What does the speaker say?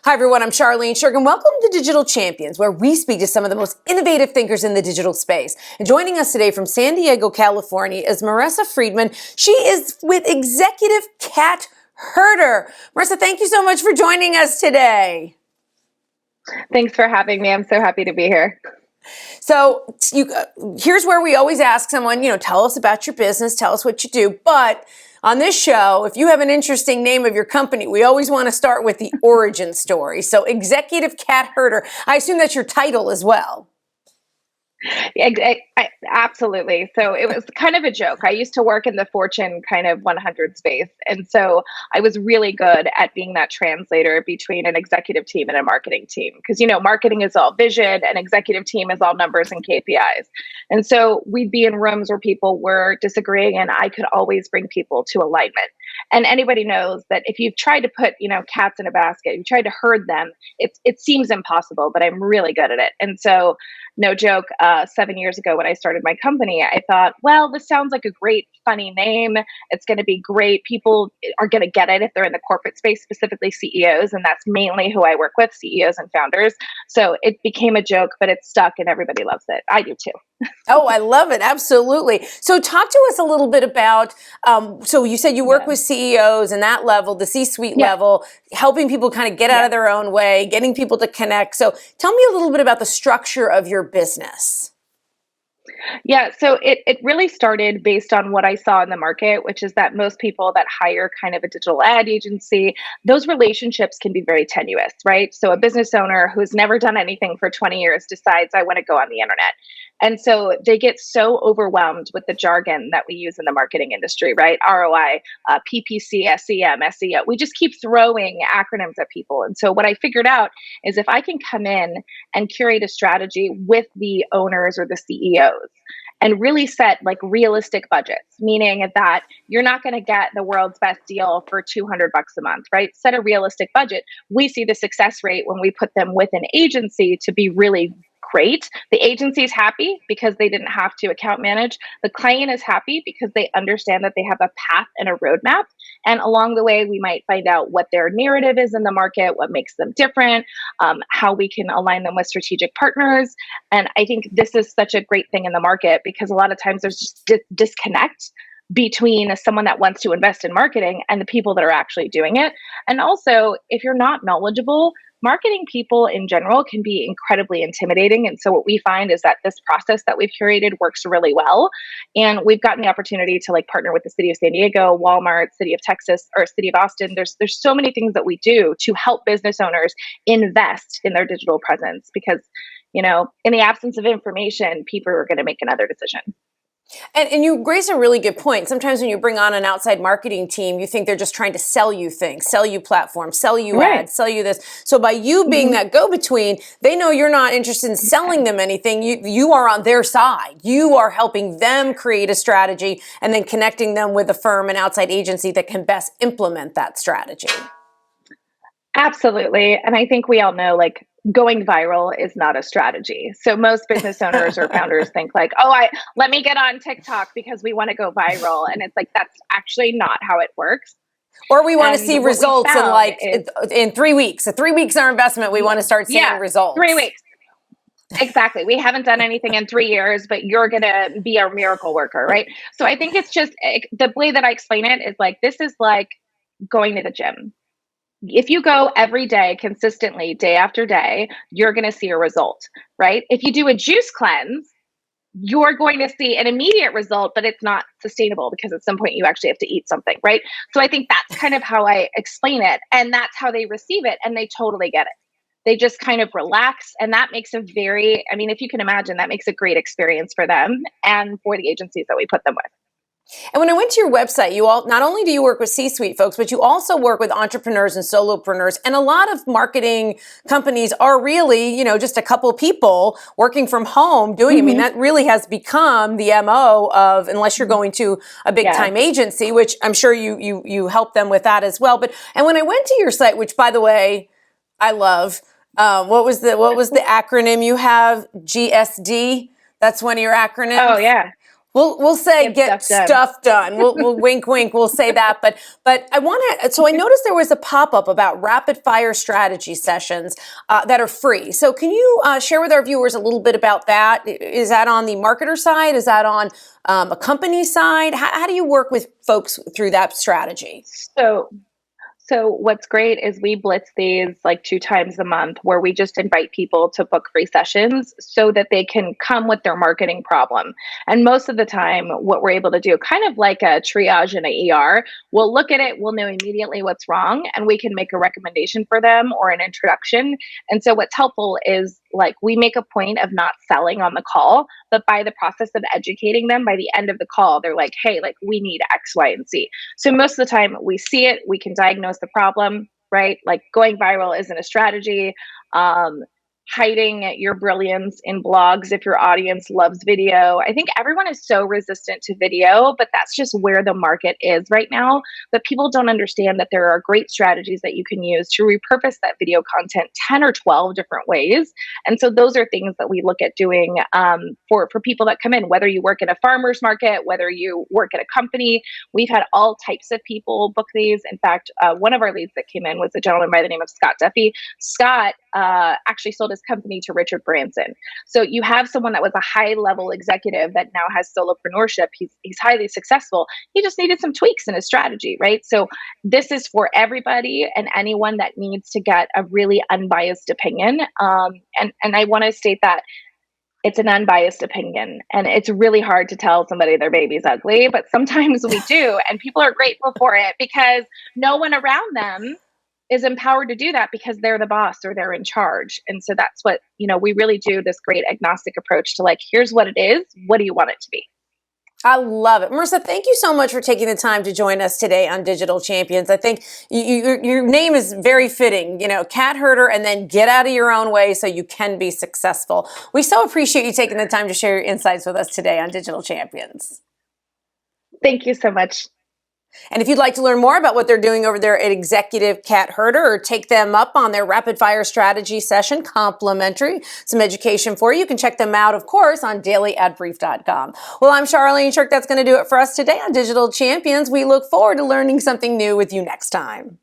Hi, everyone. I'm Charlene Shirk, and welcome to Digital Champions, where we speak to some of the most innovative thinkers in the digital space. And joining us today from San Diego, California, is Maresa Friedman. She is with Executive Cat Herder. Maresa, thank you so much for joining us today. Thanks for having me. I'm so happy to be here. So here's where we always ask someone, tell us about your business, tell us what you do. But on this show, if you have an interesting name of your company, we always want to start with the origin story. So Executive Cat Herder, I assume that's your title as well. Absolutely. So it was kind of a joke. I used to work in the Fortune kind of 100 space. And so I was really good at being that translator between an executive team and a marketing team. Because, marketing is all vision and executive team is all numbers and KPIs. And so we'd be in rooms where people were disagreeing and I could always bring people to alignment. And anybody knows that if you've tried to put, cats in a basket, you tried to herd them, it seems impossible, but I'm really good at it. And so no joke, 7 years ago when I started my company, I thought, well, this sounds like a great, funny name. It's going to be great. People are going to get it if they're in the corporate space, specifically CEOs. And that's mainly who I work with, CEOs and founders. So it became a joke, but it's stuck and everybody loves it. I do too. Oh, I love it. Absolutely. So talk to us a little bit about, so you said you work with CEOs and that level, the C-suite level, helping people kind of get out of their own way, getting people to connect. So tell me a little bit about the structure of your business. Yeah, so it really started based on what I saw in the market, which is that most people that hire kind of a digital ad agency, those relationships can be very tenuous, right? So a business owner who's never done anything for 20 years decides, I want to go on the internet. And so they get so overwhelmed with the jargon that we use in the marketing industry, right? ROI, PPC, SEM, SEO. We just keep throwing acronyms at people. And so what I figured out is if I can come in and curate a strategy with the owners or the CEOs and really set like realistic budgets, meaning that you're not going to get the world's best deal for $200 a month, right? Set a realistic budget. We see the success rate when we put them with an agency to be really great. The agency is happy because they didn't have to account manage. The client is happy because they understand that they have a path and a roadmap. And along the way, we might find out what their narrative is in the market, what makes them different, how we can align them with strategic partners. And I think this is such a great thing in the market because a lot of times there's just disconnect between someone that wants to invest in marketing and the people that are actually doing it. And also, if you're not knowledgeable, marketing people in general can be incredibly intimidating. And so what we find is that this process that we've curated works really well. And we've gotten the opportunity to partner with the city of San Diego, Walmart, city of Texas, or city of Austin. There's so many things that we do to help business owners invest in their digital presence because, in the absence of information, people are going to make another decision. And you raise a really good point. Sometimes when you bring on an outside marketing team, you think they're just trying to sell you things, sell you platforms, sell you ads, sell you this. So by you being that go-between, they know you're not interested in selling them anything. You are on their side. You are helping them create a strategy and then connecting them with a firm, an outside agency that can best implement that strategy. Absolutely. And I think we all know going viral is not a strategy. So most business owners or founders think let me get on TikTok because we want to go viral. And it's that's actually not how it works. Or we want to see results in 3 weeks. So 3 weeks our investment, we want to start seeing results. 3 weeks. Exactly. We haven't done anything in 3 years, but you're going to be our miracle worker, right? So I think it's just the way that I explain it is this is like going to the gym. If you go every day consistently, day after day, you're going to see a result, right? If you do a juice cleanse, you're going to see an immediate result, but it's not sustainable because at some point you actually have to eat something, right? So I think that's kind of how I explain it. And that's how they receive it. And they totally get it. They just kind of relax. And that makes if you can imagine, that makes a great experience for them and for the agencies that we put them with. And when I went to your website, not only do you work with C-suite folks, but you also work with entrepreneurs and solopreneurs. And a lot of marketing companies are really, just a couple people working from home doing. I mean, that really has become the MO of, unless you're going to a big time agency, which I'm sure you help them with that as well. And when I went to your site, which by the way, I love, what was the acronym you have? GSD? That's one of your acronyms? Oh, yeah. We'll say Get get stuff done. stuff done. We'll wink wink. We'll say that. But I want to. So I noticed there was a pop up about rapid fire strategy sessions that are free. So can you share with our viewers a little bit about that? Is that on the marketer side? Is that on a company side? How do you work with folks through that strategy? So So what's great is we blitz these like 2 times a month where we just invite people to book free sessions so that they can come with their marketing problem. And most of the time, what we're able to do, kind of like a triage in a ER, we'll look at it, we'll know immediately what's wrong, and we can make a recommendation for them or an introduction. And so what's helpful is like we make a point of not selling on the call, but by the process of educating them, by the end of the call, they're like, hey, like we need X, Y, and Z. So most of the time we see it, we can diagnose the problem, right? Like going viral isn't a strategy. Hiding your brilliance in blogs if your audience loves video. I think everyone is so resistant to video, but that's just where the market is right now. But people don't understand that there are great strategies that you can use to repurpose that video content 10 or 12 different ways. And so those are things that we look at doing for people that come in, whether you work in a farmer's market, whether you work at a company. We've had all types of people book these. In fact, one of our leads that came in was a gentleman by the name of Scott Duffy. Scott actually sold his company to Richard Branson. So you have someone that was a high level executive that now has solopreneurship. He's highly successful. He just needed some tweaks in his strategy, right? So this is for everybody and anyone that needs to get a really unbiased opinion. And I want to state that it's an unbiased opinion, and it's really hard to tell somebody their baby's ugly, but sometimes we do, and people are grateful for it because no one around them is empowered to do that because they're the boss or they're in charge. And so that's what, we really do this great agnostic approach to like, here's what it is. What do you want it to be? I love it. Maresa, thank you so much for taking the time to join us today on Digital Champions. I think your name is very fitting, cat herder, and then get out of your own way so you can be successful. We so appreciate you taking the time to share your insights with us today on Digital Champions. Thank you so much. And if you'd like to learn more about what they're doing over there at Executive Cat Herder or take them up on their rapid fire strategy session, complimentary, some education for you, you can check them out, of course, on dailyadbrief.com. Well, I'm Charlene Shirk. That's going to do it for us today on Digital Champions. We look forward to learning something new with you next time.